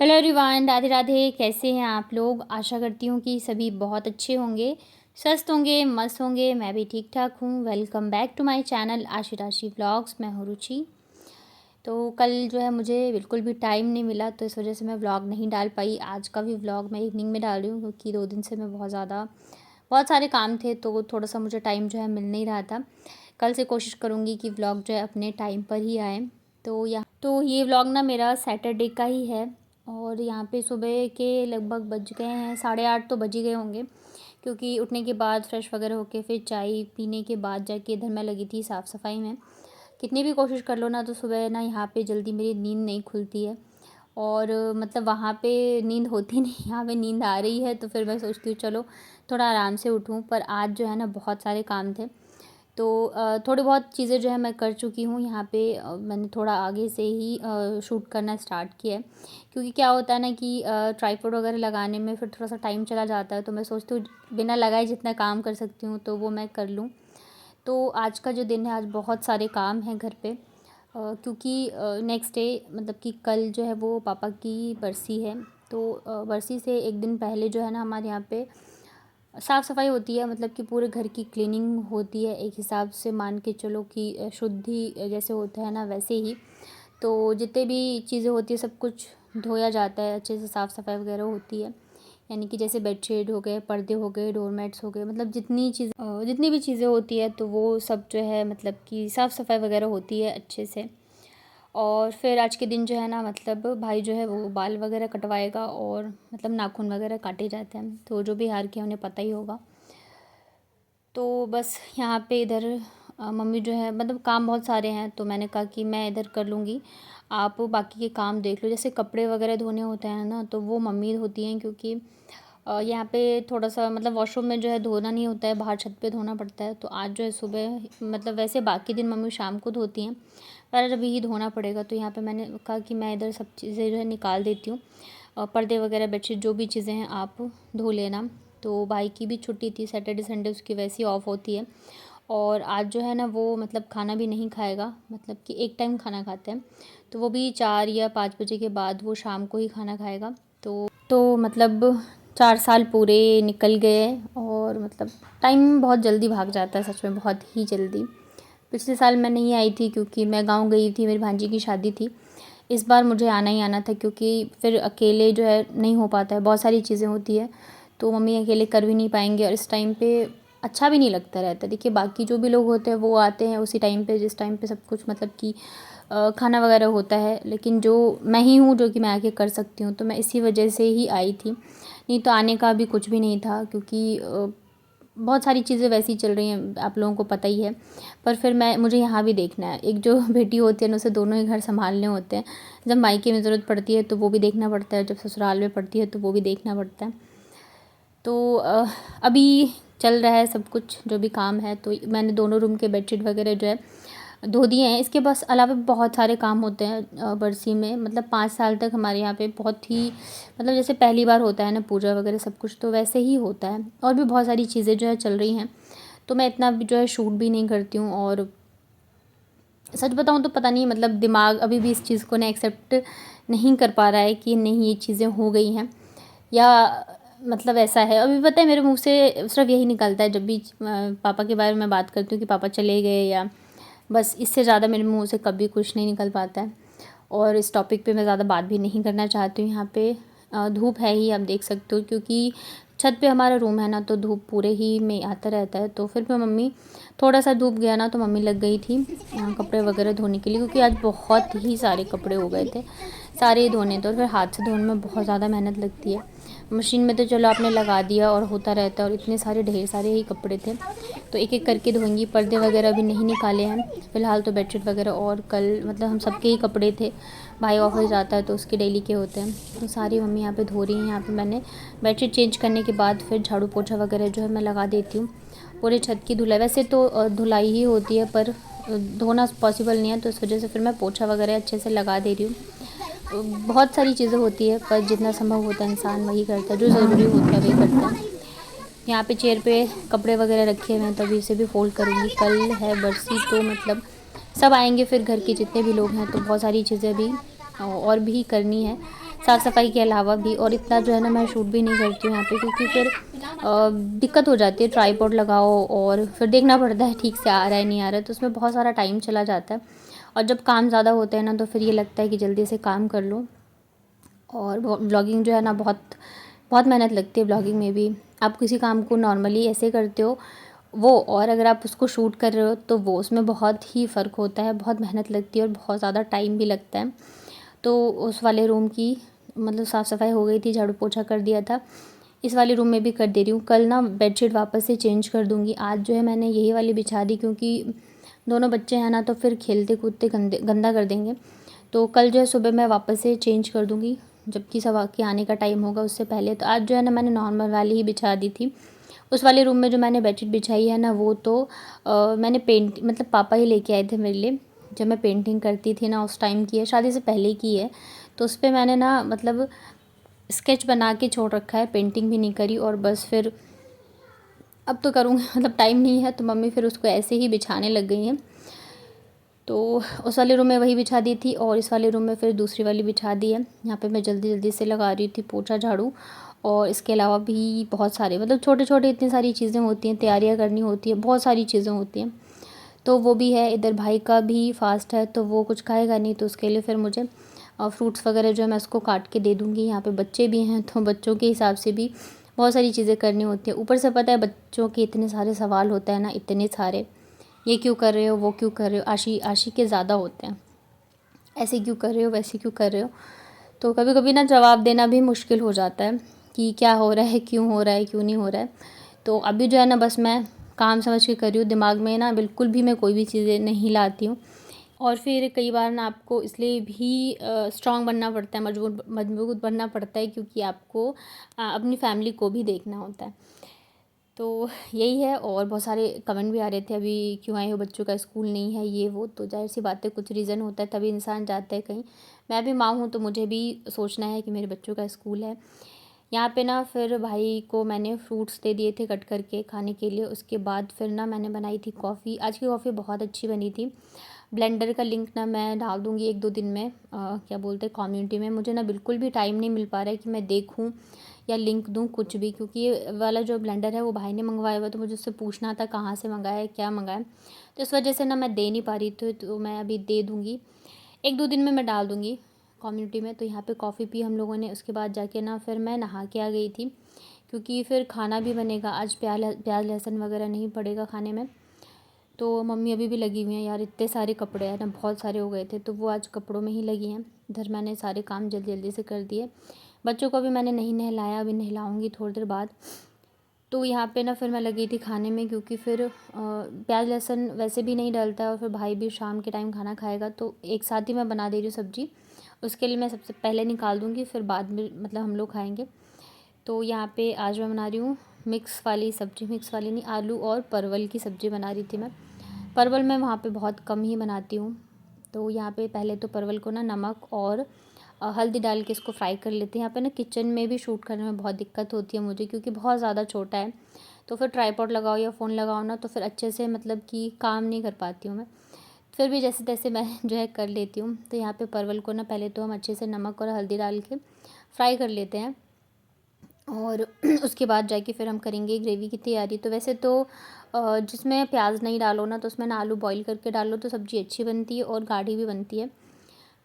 Hello everyone, Radhe Radhe. कैसे हैं आप लोग? आशा करती हूँ कि सभी बहुत अच्छे होंगे, स्वस्थ होंगे, मस्त होंगे। मैं भी ठीक ठाक हूँ। Welcome back to my channel Ashi Rashi vlogs. मैं हूँ रुचि। तो कल जो है मुझे बिल्कुल भी टाइम नहीं मिला, तो इस वजह से मैं व्लॉग नहीं डाल पाई। आज का भी व्लॉग मैं इवनिंग में डाल रही हूँ क्योंकि 2 दिन से मैं बहुत सारे काम थे, तो थोड़ा सा मुझे टाइम जो है मिल नहीं रहा था। कल से कोशिश करूँगी कि व्लॉग जो है अपने टाइम पर ही आए। तो ये व्लॉग ना मेरा सैटरडे का ही है। और यहाँ पे सुबह के लगभग बज गए हैं 8:30, तो बज ही गए होंगे, क्योंकि उठने के बाद फ्रेश वगैरह होके फिर चाय पीने के बाद जाके इधर मैं लगी थी साफ़ सफाई में। कितनी भी कोशिश कर लो ना, तो सुबह ना यहाँ पे जल्दी मेरी नींद नहीं खुलती है। और मतलब वहाँ पे नींद होती नहीं, यहाँ पे नींद आ रही है, तो फिर मैं सोचती हूँ चलो थोड़ा आराम से उठूँ। पर आज जो है ना बहुत सारे काम थे, तो थोड़ी बहुत चीज़ें जो है मैं कर चुकी हूँ। यहाँ पे मैंने थोड़ा आगे से ही शूट करना स्टार्ट किया है, क्योंकि क्या होता है ना कि ट्राइपॉड वगैरह लगाने में फिर थोड़ा सा टाइम चला जाता है। तो मैं सोचती हूँ बिना लगाए जितना काम कर सकती हूँ तो वो मैं कर लूँ। तो आज का जो दिन है, आज बहुत सारे काम हैं घर पे, क्योंकि नेक्स्ट डे मतलब कि कल जो है वो पापा की बरसी है। तो बरसी से एक दिन पहले जो है ना हमारे यहाँ पे साफ़ सफाई होती है, मतलब कि पूरे घर की क्लीनिंग होती है। एक हिसाब से मान के चलो कि शुद्धि जैसे होता है ना वैसे ही। तो जितने भी चीज़ें होती है सब कुछ धोया जाता है, अच्छे से साफ़ सफाई वगैरह होती है। यानी कि जैसे बेडशीट हो गए, पर्दे हो गए, डोरमेट्स हो गए, मतलब जितनी भी चीज़ें होती है तो वो सब जो है मतलब कि साफ़ सफाई वगैरह होती है अच्छे से। और फिर आज के दिन जो है ना, मतलब भाई जो है वो बाल वगैरह कटवाएगा, और मतलब नाखून वगैरह काटे जाते हैं, तो जो भी हार के उन्हें पता ही होगा। तो बस यहाँ पे इधर मम्मी जो है, मतलब काम बहुत सारे हैं, तो मैंने कहा कि मैं इधर कर लूँगी, आप बाकी के काम देख लो। जैसे कपड़े वगैरह धोने होते हैं ना, तो वो मम्मी धोती हैं, क्योंकि यहाँ पे थोड़ा सा मतलब वॉशरूम में जो है धोना नहीं होता है, बाहर छत पे धोना पड़ता है। तो आज जो है सुबह, मतलब वैसे बाकी दिन मम्मी शाम को धोती हैं, पर अभी ही धोना पड़ेगा। तो यहाँ पे मैंने कहा कि मैं इधर सब चीज़ें जो है निकाल देती हूँ, पर्दे वगैरह, बेडशीट, जो भी चीज़ें हैं आप धो लेना। तो भाई की भी छुट्टी थी, सैटरडे संडे उसकी वैसे ही ऑफ होती है। और आज जो है ना वो मतलब खाना भी नहीं खाएगा, मतलब कि एक टाइम खाना खाते हैं, तो वो भी 4 या 5 बजे के बाद वो शाम को ही खाना खाएगा। तो मतलब 4 साल पूरे निकल गए, और मतलब टाइम बहुत जल्दी भाग जाता है, सच में बहुत ही जल्दी। पिछले साल मैं नहीं आई थी क्योंकि मैं गांव गई थी, मेरी भांजी की शादी थी। इस बार मुझे आना ही आना था, क्योंकि फिर अकेले जो है नहीं हो पाता है, बहुत सारी चीज़ें होती है, तो मम्मी अकेले कर भी नहीं पाएंगे, और इस टाइम पे अच्छा भी नहीं लगता रहता। देखिए बाकी जो भी लोग होते हैं वो आते हैं उसी टाइम पे, जिस टाइम पे सब कुछ मतलब कि खाना वगैरह होता है, लेकिन जो मैं ही हूँ जो कि मैं आके कर सकती हूँ, तो मैं इसी वजह से ही आई थी। नहीं तो आने का भी कुछ भी नहीं था, क्योंकि बहुत सारी चीज़ें वैसी चल रही हैं, आप लोगों को पता ही है। पर फिर मुझे यहाँ भी देखना है, एक जो बेटी होती है ना उसे दोनों ही घर संभालने होते हैं। जब मायके में ज़रूरत पड़ती है तो वो भी देखना पड़ता है, जब ससुराल में पड़ती है तो वो भी देखना पड़ता है। तो अभी चल रहा है सब कुछ जो भी काम है। तो मैंने दोनों रूम के बेडशीट वगैरह जो है धो दिए हैं। इसके बस अलावा बहुत सारे काम होते हैं बरसी में, मतलब 5 साल तक हमारे यहाँ पे बहुत ही, मतलब जैसे पहली बार होता है ना पूजा वगैरह सब कुछ, तो वैसे ही होता है। और भी बहुत सारी चीज़ें जो है चल रही हैं, तो मैं इतना भी जो है शूट भी नहीं करती हूँ। और सच बताऊँ तो पता नहीं, मतलब दिमाग अभी भी इस चीज़ को ना एक्सेप्ट नहीं कर पा रहा है कि नहीं ये चीज़ें हो गई हैं, या मतलब ऐसा है। अभी पता है मेरे मुंह से सिर्फ यही निकलता है जब भी पापा के बारे में बात करती हूँ कि पापा चले गए, या बस इससे ज़्यादा मेरे मुंह से कभी कुछ नहीं निकल पाता है। और इस टॉपिक पे मैं ज़्यादा बात भी नहीं करना चाहती हूँ। यहाँ पे धूप है ही, आप देख सकते हो, क्योंकि छत पे हमारा रूम है ना, तो धूप पूरे ही में आता रहता है। तो फिर मैं मम्मी, थोड़ा सा धूप गया ना तो मम्मी लग गई थी कपड़े वगैरह धोने के लिए, क्योंकि आज बहुत ही सारे कपड़े हो गए थे, सारे ही धोने थे। और फिर हाथ से धोने में बहुत ज़्यादा मेहनत लगती है। मशीन में तो चलो आपने लगा दिया और होता रहता है, और इतने सारे ढेर सारे ही कपड़े थे, तो एक एक करके धोएंगी। पर्दे वगैरह भी नहीं निकाले हैं फ़िलहाल, तो बेडशीट वगैरह, और कल मतलब हम सबके ही कपड़े थे, भाई ऑफिस जाता है तो उसके डेली के होते हैं, तो सारी मम्मी यहाँ पे धो रही हैं। यहाँ पे मैंने बेडशीट चेंज करने के बाद फिर झाड़ू पोछा वगैरह जो है मैं लगा देती हूँ। पूरे छत की धुलाई, वैसे तो धुलाई ही होती है, पर धोना पॉसिबल नहीं है, तो इस वजह से फिर मैं पोछा वगैरह अच्छे से लगा दे रही हूँ। बहुत सारी चीज़ें होती है, पर जितना संभव होता है इंसान वही करता है, जो ज़रूरी होता है वही करता है। यहाँ पे चेयर पे कपड़े वगैरह रखे हुए हैं, तो अभी इसे भी फ़ोल्ड करूँगी। कल है बरसी, तो मतलब सब आएंगे, फिर घर के जितने भी लोग हैं, तो बहुत सारी चीज़ें भी और भी करनी है। साफ़ सफाई के अलावा भी। और इतना जो है ना मैं शूट भी नहीं करती हूँ यहाँ पे, क्योंकि फिर दिक्कत हो जाती है। ट्राइपॉड लगाओ और फिर देखना पड़ता है ठीक से आ रहा है नहीं आ रहा है, तो उसमें बहुत सारा टाइम चला जाता है। और जब काम ज़्यादा होता है ना तो फिर ये लगता है कि जल्दी से काम कर लो। और ब्लॉगिंग जो है ना बहुत बहुत मेहनत लगती है ब्लॉगिंग में भी। आप किसी काम को नॉर्मली ऐसे करते हो वो, और अगर आप उसको शूट कर रहे हो तो वो, उसमें बहुत ही फ़र्क होता है, बहुत मेहनत लगती है और बहुत ज़्यादा टाइम भी लगता है। तो उस वाले रूम की मतलब साफ़ सफाई हो गई थी, झाड़ू पोछा कर दिया था। इस वाले रूम में भी कर दे रही हूँ। कल ना बेडशीट वापस से चेंज कर दूँगी। आज जो है मैंने यही वाली बिछा दी, क्योंकि दोनों बच्चे हैं ना तो फिर खेलते कूदते गंदा कर देंगे। तो कल जो है सुबह मैं वापस से चेंज कर दूँगी, जबकि सवा के आने का टाइम होगा उससे पहले। तो आज जो है ना मैंने नॉर्मल वाली ही बिछा दी थी। उस वाले रूम में जो मैंने बेडशीट बिछाई है ना वो तो मैंने पेंट मतलब पापा ही लेके आए थे मेरे लिए। जब मैं पेंटिंग करती थी ना उस टाइम की है, शादी से पहले की है। तो उस पर मैंने ना मतलब स्केच बना के छोड़ रखा है, पेंटिंग भी नहीं करी। और बस फिर अब तो करूँगी मतलब टाइम नहीं है, तो मम्मी फिर उसको ऐसे ही बिछाने लग गई हैं। तो उस वाले रूम में वही बिछा दी थी और इस वाले रूम में फिर दूसरी वाली बिछा दी है। यहाँ पे मैं जल्दी जल्दी से लगा रही थी पोछा झाड़ू। और इसके अलावा भी बहुत सारे मतलब छोटे छोटे इतनी सारी चीज़ें होती हैं, तैयारियाँ करनी होती है, बहुत सारी चीज़ें होती हैं। तो वो भी है। इधर भाई का भी फास्ट है तो वो कुछ खाएगा नहीं, तो उसके लिए फिर मुझे फ्रूट्स वगैरह जो है मैं उसको काट के दे दूँगी। यहाँ पे बच्चे भी हैं तो बच्चों के हिसाब से भी बहुत सारी चीज़ें करनी होती है। ऊपर से पता है बच्चों के इतने सारे सवाल होते हैं ना, इतने सारे, ये क्यों कर रहे हो, वो क्यों कर रहे हो, आशी आशी के ज़्यादा होते हैं, ऐसे क्यों कर रहे हो, वैसे क्यों कर रहे हो। तो कभी कभी ना जवाब देना भी मुश्किल हो जाता है कि क्या हो रहा है, क्यों हो रहा है, क्यों नहीं हो रहा है। तो अभी जो है ना बस मैं काम समझ के कर रही हूँ, दिमाग में ना बिल्कुल भी मैं कोई भी चीज़ें नहीं लाती हूँ। और फिर कई बार ना आपको इसलिए भी स्ट्रांग बनना पड़ता है, मजबूत मजबूत बनना पड़ता है, क्योंकि आपको अपनी फैमिली को भी देखना होता है। तो यही है। और बहुत सारे कमेंट भी आ रहे थे, अभी क्यों आए हो, बच्चों का स्कूल नहीं है, ये वो। तो जाहिर सी बात है कुछ रीज़न होता है तभी इंसान जाता है कहीं। मैं भी माँ हूँ तो मुझे भी सोचना है कि मेरे बच्चों का स्कूल है। यहाँ पे ना फिर भाई को मैंने फ्रूट्स दे दिए थे कट करके खाने के लिए। उसके बाद फिर ना मैंने बनाई थी कॉफ़ी। आज की कॉफ़ी बहुत अच्छी बनी थी। ब्लेंडर का लिंक ना मैं डाल दूँगी एक दो दिन में, क्या बोलते हैं, कम्युनिटी में। मुझे ना बिल्कुल भी टाइम नहीं मिल पा रहा है कि मैं देखूँ या लिंक दूँ कुछ भी, क्योंकि ये वाला जो ब्लेंडर है वो भाई ने मंगवाया हुआ, तो मुझे उससे पूछना था कहाँ से मंगाया है, क्या मंगाया है। तो इस वजह से ना मैं दे नहीं पा रही थी, तो मैं अभी दे दूँगी। एक दो दिन में मैं डाल दूँगी कम्युनिटी में। तो यहाँ पे कॉफ़ी पी हम लोगों ने। उसके बाद जाके ना फिर मैं नहा के आ गई थी, क्योंकि फिर खाना भी बनेगा आज। प्याज लहसुन वगैरह नहीं पड़ेगा खाने में। तो मम्मी अभी भी लगी हुई हैं यार, इतने सारे कपड़े हैं ना, बहुत सारे हो गए थे, तो वो आज कपड़ों में ही लगी हैं। इधर मैंने सारे काम जल्दी जल्दी से कर दिए। बच्चों को भी मैंने नहीं नहलाया, अभी नहलाऊँगी थोड़ी देर बाद। तो यहाँ पे ना फिर मैं लगी थी खाने में, क्योंकि फिर प्याज लहसुन वैसे भी नहीं डलता है और फिर भाई भी शाम के टाइम खाना खाएगा, तो एक साथ ही मैं बना दे रही हूँ सब्ज़ी। उसके लिए मैं सबसे पहले निकाल दूँगी, फिर बाद में मतलब हम लोग खाएँगे। तो यहाँ पे आज मैं बना रही हूँ मिक्स वाली सब्ज़ी, मिक्स वाली नहीं, आलू और परवल की सब्ज़ी बना रही थी मैं। परवल मैं वहाँ पे बहुत कम ही बनाती हूँ। तो यहाँ पे पहले तो परवल को ना नमक और हल्दी डाल के इसको फ्राई कर लेते हैं। यहाँ पे ना किचन में भी शूट करने में बहुत दिक्कत होती है मुझे, क्योंकि बहुत ज़्यादा छोटा है। तो फिर ट्राईपॉड लगाओ या फ़ोन लगाओ ना तो फिर अच्छे से मतलब कि काम नहीं कर पाती हूँ मैं। फिर भी जैसे तैसे मैं जो है कर लेती हूँ। तो यहाँ पे परवल को ना पहले तो हम अच्छे से नमक और हल्दी डाल के फ्राई कर लेते हैं, और उसके बाद जाके फिर हम करेंगे ग्रेवी की तैयारी। तो वैसे तो जिसमें प्याज नहीं डालो ना तो उसमें ना आलू बॉईल करके डालो तो सब्ज़ी अच्छी बनती है और गाढ़ी भी बनती है।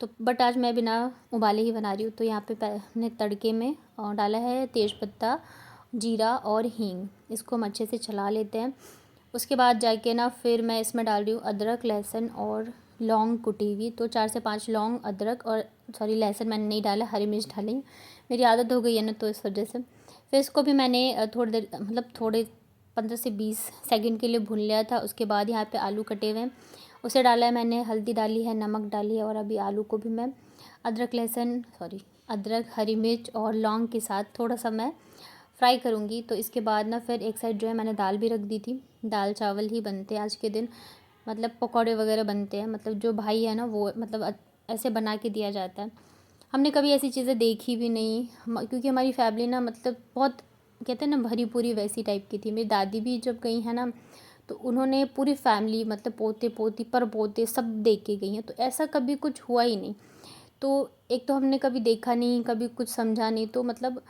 तो बट आज मैं बिना उबाले ही बना रही हूँ। तो यहाँ पे मैंने तड़के में डाला है तेज़पत्ता, जीरा और हींग। इसको हम अच्छे से चला लेते हैं। उसके बाद जाके ना फिर मैं इसमें डाल रही हूँ अदरक, लहसुन और लौंग कुटी हुई। तो 4 से 5 लौंग, अदरक और सॉरी लहसुन मैंने नहीं डाला, हरी मिर्च डाली। मेरी आदत हो गई है ना तो इस वजह से। फिर इसको भी मैंने थोड़ी देर मतलब थोड़े 15 से 20 सेकंड के लिए भून लिया था। उसके बाद यहाँ पे आलू कटे हुए हैं उसे डाला है मैंने, हल्दी डाली है, नमक डाली है, और अभी आलू को भी मैं अदरक, हरी मिर्च और लौंग के साथ थोड़ा सा मैं फ्राई करूँगी। तो इसके बाद ना फिर एक साइड जो है मैंने दाल भी रख दी थी। दाल चावल ही बनते हैं आज के दिन, मतलब पकौड़े वगैरह बनते हैं। मतलब जो भाई है ना वो मतलब ऐसे बना के दिया जाता है। हमने कभी ऐसी चीज़ें देखी भी नहीं, क्योंकि हमारी फैमिली ना मतलब बहुत कहते हैं ना भरी पूरी वैसी टाइप की थी। मेरी दादी भी जब गई है ना तो उन्होंने पूरी फैमिली मतलब पोते पोती पर पोते सब देख के गई हैं, तो ऐसा कभी कुछ हुआ ही नहीं। तो एक तो हमने कभी देखा नहीं, कभी कुछ समझा नहीं, तो मतलब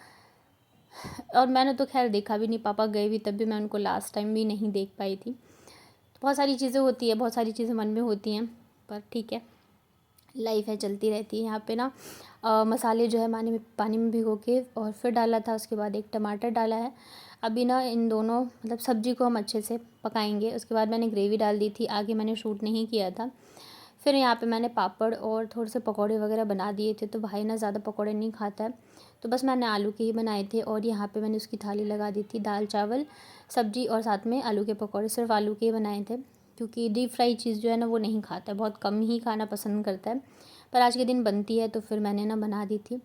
और मैंने तो खैर देखा भी नहीं, पापा गए भी तब भी मैं उनको लास्ट टाइम भी नहीं देख पाई थी। बहुत सारी चीज़ें होती है, बहुत सारी चीज़ें मन में होती हैं, पर ठीक है, लाइफ है, चलती रहती है। यहाँ पे ना मसाले जो है पानी में भिगो के और फिर डाला था, उसके बाद एक टमाटर डाला है। अभी ना इन दोनों मतलब सब्ज़ी को हम अच्छे से पकाएंगे, उसके बाद मैंने ग्रेवी डाल दी थी, आगे मैंने शूट नहीं किया था। फिर यहाँ पे मैंने पापड़ और थोड़े से पकौड़े वगैरह बना दिए थे, तो भाई ना ज़्यादा पकौड़े नहीं खाता है, तो बस मैंने आलू के ही बनाए थे। और यहाँ पे मैंने उसकी थाली लगा दी थी, दाल चावल सब्जी और साथ में आलू के पकौड़े, सिर्फ आलू के ही बनाए थे, क्योंकि डीप फ्राई चीज़ जो है ना वो नहीं खाता है, बहुत कम ही खाना पसंद करता है। पर आज के दिन बनती है तो फिर मैंने ना बना दी थी।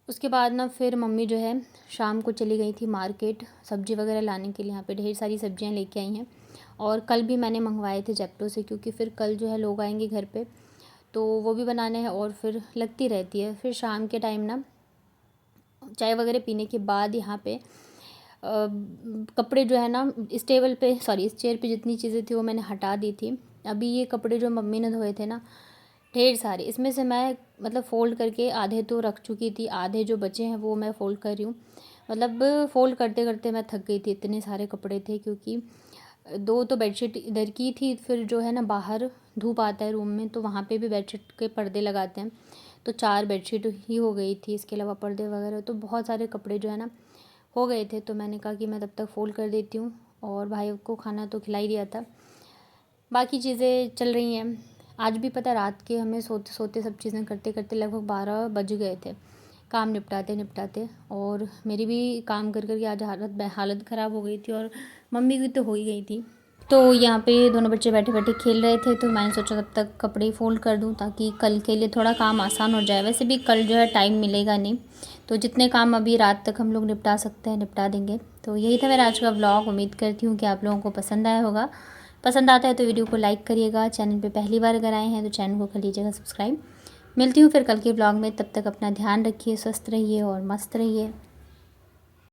उसके बाद ना फिर मम्मी जो है शाम को चली गई थी मार्केट सब्ज़ी वगैरह लाने के लिए। यहाँ पे ढेर सारी सब्जियाँ लेके आई हैं, और कल भी मैंने मंगवाए थे जेप्टो से, क्योंकि फिर कल जो है लोग आएंगे घर पे, तो वो भी बनाने हैं और फिर लगती रहती है। फिर शाम के टाइम ना चाय वगैरह पीने के बाद यहाँ पे कपड़े जो है ना इस टेबल पे सॉरी इस चेयर पे जितनी चीज़ें थी वो मैंने हटा दी थी। अभी ये कपड़े जो मम्मी ने धोए थे ना ढेर सारे, इसमें से मैं मतलब फ़ोल्ड करके आधे तो रख चुकी थी, आधे जो बचे हैं वो मैं फ़ोल्ड कर रही हूँ। मतलब फ़ोल्ड करते करते मैं थक गई थी, इतने सारे कपड़े थे, क्योंकि 2 तो बेडशीट इधर की थी, फिर जो है ना बाहर धूप आता है रूम में, तो वहाँ पे भी बेडशीट के पर्दे लगाते हैं, तो 4 बेडशीट ही हो गई थी, इसके अलावा पर्दे वगैरह, तो बहुत सारे कपड़े जो है ना हो गए थे। तो मैंने कहा कि मैं तब तक फ़ोल्ड कर देती हूँ, और भाई को खाना तो खिला ही दिया था, बाकी चीज़ें चल रही हैं। आज भी पता रात के हमें सोते सोते सब चीज़ें करते करते लगभग 12 बज गए थे, काम निपटाते निपटाते, और मेरी भी काम कर कर के आज हालत ख़राब हो गई थी, और मम्मी की तो हो ही गई थी। तो यहाँ पे दोनों बच्चे बैठे बैठे खेल रहे थे, तो मैंने सोचा तब तक कपड़े फोल्ड कर दूँ ताकि कल के लिए थोड़ा काम आसान हो जाए। वैसे भी कल जो है टाइम मिलेगा नहीं, तो जितने काम अभी रात तक हम लोग निपटा सकते हैं निपटा देंगे। तो यही था मेरा आज का व्लॉग। उम्मीद करती हूँ कि आप लोगों को पसंद आया होगा। पसंद आता है तो वीडियो को लाइक करिएगा, चैनल पर पहली बार अगर आए हैं तो चैनल को कर लीजिएगा सब्सक्राइब। मिलती हूँ फिर कल के व्लॉग में, तब तक अपना ध्यान रखिए, स्वस्थ रहिए और मस्त रहिए।